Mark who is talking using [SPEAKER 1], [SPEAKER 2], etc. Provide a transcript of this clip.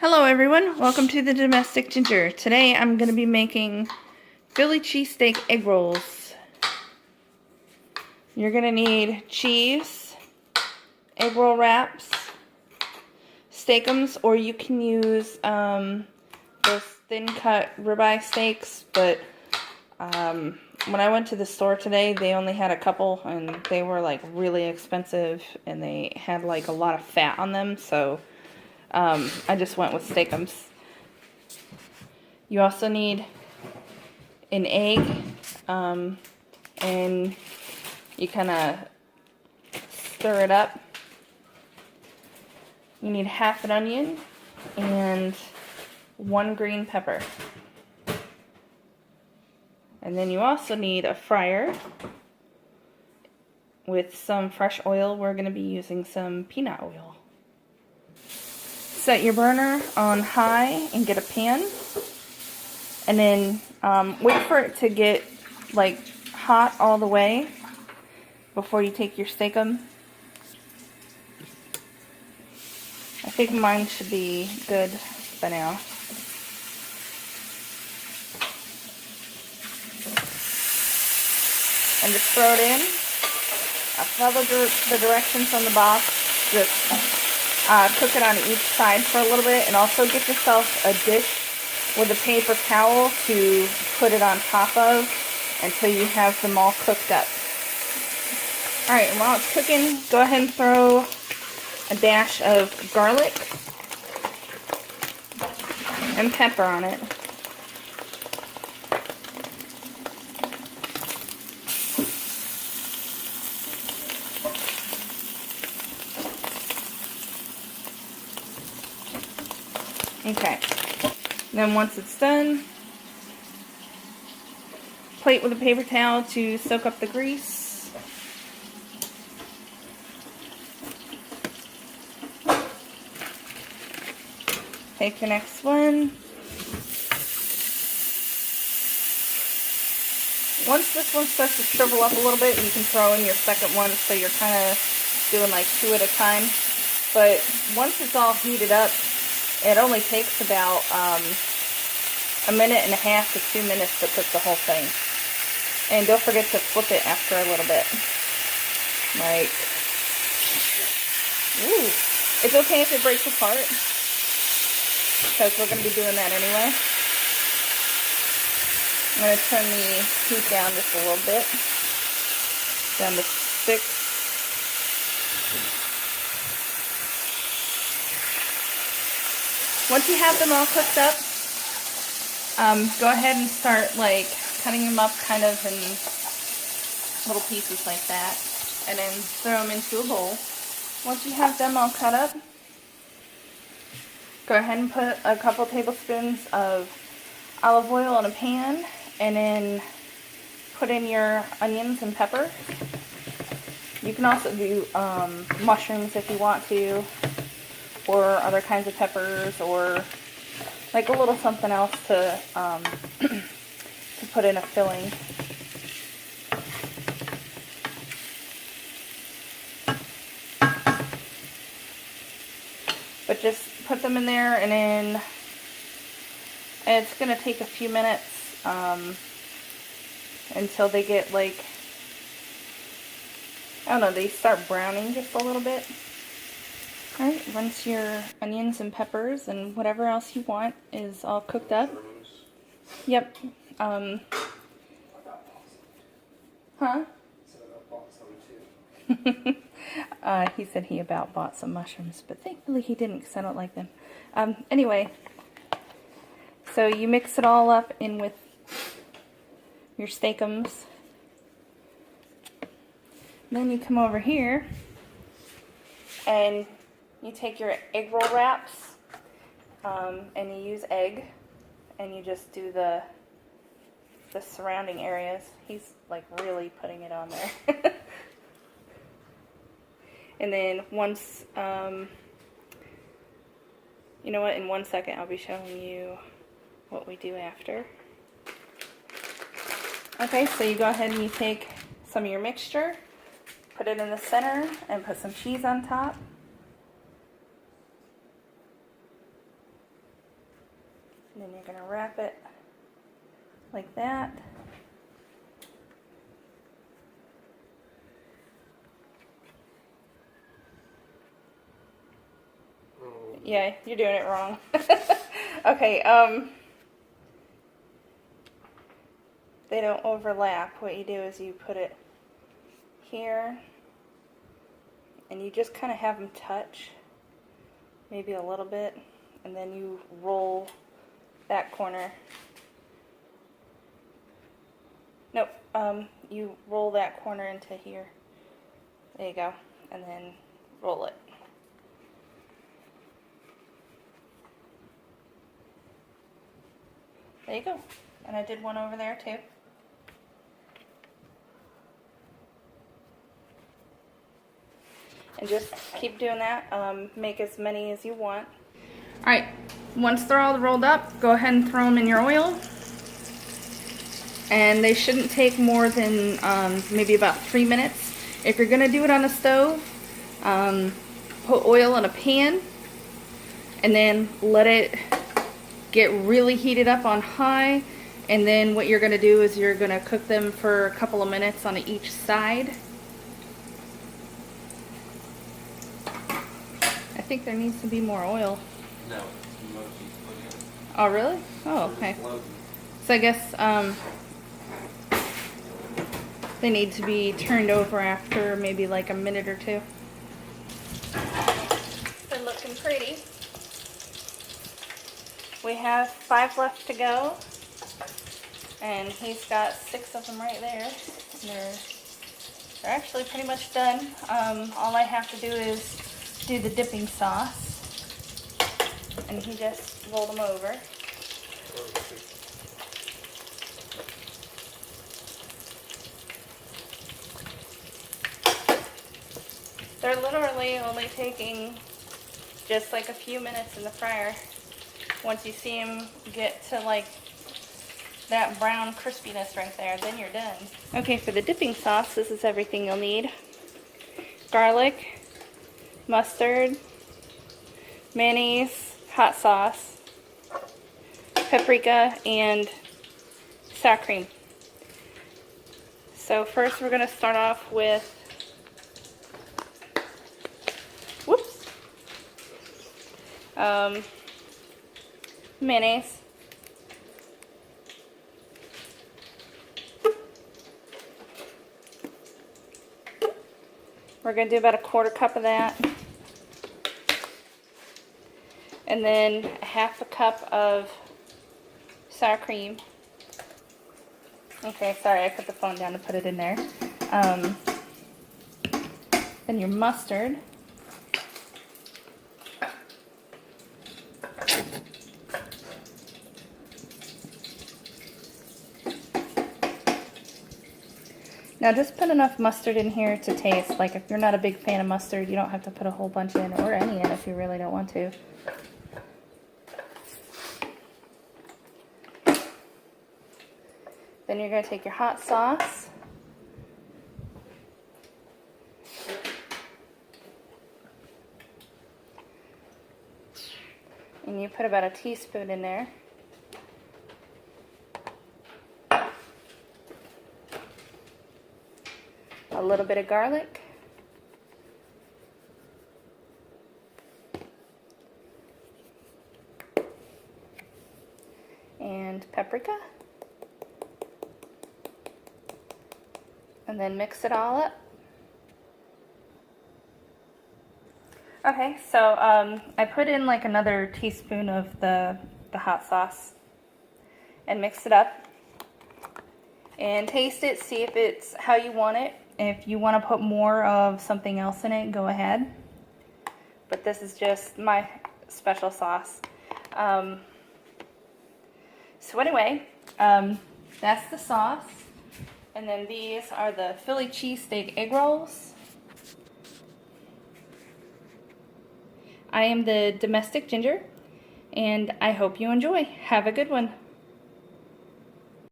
[SPEAKER 1] Hello everyone, welcome to the Domestic Ginger. Today I'm going to be making Philly cheesesteak egg rolls. You're going to need cheese, egg roll wraps, Steak-umms, or you can use those thin cut ribeye steaks, but when I went to the store today they only had a couple and they were like really expensive and they had like a lot of fat on them, so I just went with Steak-umms. You also need an egg, and you kind of stir it up. You need half an onion and 1 green pepper. And then you also need a fryer with some fresh oil. We're going to be using some peanut oil. Set your burner on high and get a pan. And then wait for it to get like hot all the way before you take your Steak-umms. I think mine should be good by now. And just throw it in. Follow the directions on the box. Just cook it on each side for a little bit, and also get yourself a dish with a paper towel to put it on top of until you have them all cooked up. Alright, and while it's cooking, go ahead and throw a dash of garlic and pepper on it. Okay. Then once it's done, plate with a paper towel to soak up the grease. Take the next one. Once this one starts to shrivel up a little bit, you can throw in your second one, so you're kind of doing like 2 at a time. But once it's all heated up, it only takes about 1.5 minutes to 2 minutes to cook the whole thing. And don't forget to flip it after a little bit. Like, ooh. It's okay if it breaks apart, because we're going to be doing that anyway. I'm going to turn the heat down just a little bit. Down to 6. Once you have them all cooked up, go ahead and start like cutting them up kind of in little pieces like that, and then throw them into a bowl. Once you have them all cut up, go ahead and put a couple tablespoons of olive oil in a pan, and then put in your onions and pepper. You can also do mushrooms if you want to, or other kinds of peppers, or like a little something else to to put in a filling. But just put them in there, and then it's going to take a few minutes until they get like, I don't know, they start browning just a little bit. Alright, once your onions and peppers and whatever else you want is all cooked up. Yep. Huh? He said he about bought some mushrooms, but thankfully he didn't, because I don't like them. Anyway, so you mix it all up in with your Steak-umms. Then you come over here and you take your egg roll wraps, and you use egg, and you just do the surrounding areas. He's like really putting it on there. And then once, you know what, in 1 second I'll be showing you what we do after. Okay, so you go ahead and you take some of your mixture, put it in the center, and put some cheese on top. wrap it like that. Yeah, you're doing it wrong. Okay, they don't overlap. What you do is you put it here, and you just kind of have them touch, maybe a little bit, and then you roll that corner. Nope, you roll that corner into here. There you go, and then roll it. There you go. And I did one over there too. And just keep doing that. Make as many as you want. Alright, once they're all rolled up, go ahead and throw them in your oil. And they shouldn't take more than maybe about 3 minutes. If you're going to do it on a stove, put oil in a pan and then let it get really heated up on high, and then what you're going to do is you're going to cook them for a couple of minutes on each side. I think there needs to be more oil.
[SPEAKER 2] No.
[SPEAKER 1] Oh really? Oh, okay. So I guess they need to be turned over after maybe like a minute or two. They're looking pretty. We have 5 left to go, and he's got 6 of them right there. They're actually pretty much done. All I have to do is do the dipping sauce, and he just rolled them over. They're literally only taking just like a few minutes in the fryer. Once you see them get to like that brown crispiness right there, then you're done. Okay, for the dipping sauce, this is everything you'll need. Garlic, mustard, mayonnaise, hot sauce, paprika, and sour cream. So first we're going to start off with, whoops, mayonnaise. We're going to do about a 1/4 cup of that. And then 1/2 cup of sour cream. Okay, sorry, I put the phone down to put it in there. Then your mustard. Now just put enough mustard in here to taste. Like if you're not a big fan of mustard, you don't have to put a whole bunch in, or any in if you really don't want to. Then you're going to take your hot sauce. And you put about a teaspoon in there. A little bit of garlic. And paprika. And then mix it all up. Okay, so I put in like another teaspoon of the hot sauce and mix it up. And taste it, see if it's how you want it. If you want to put more of something else in it, go ahead. But this is just my special sauce. So anyway, that's the sauce. And then these are the Philly cheesesteak egg rolls. I am the domestic ginger, and I hope you enjoy. Have a good one.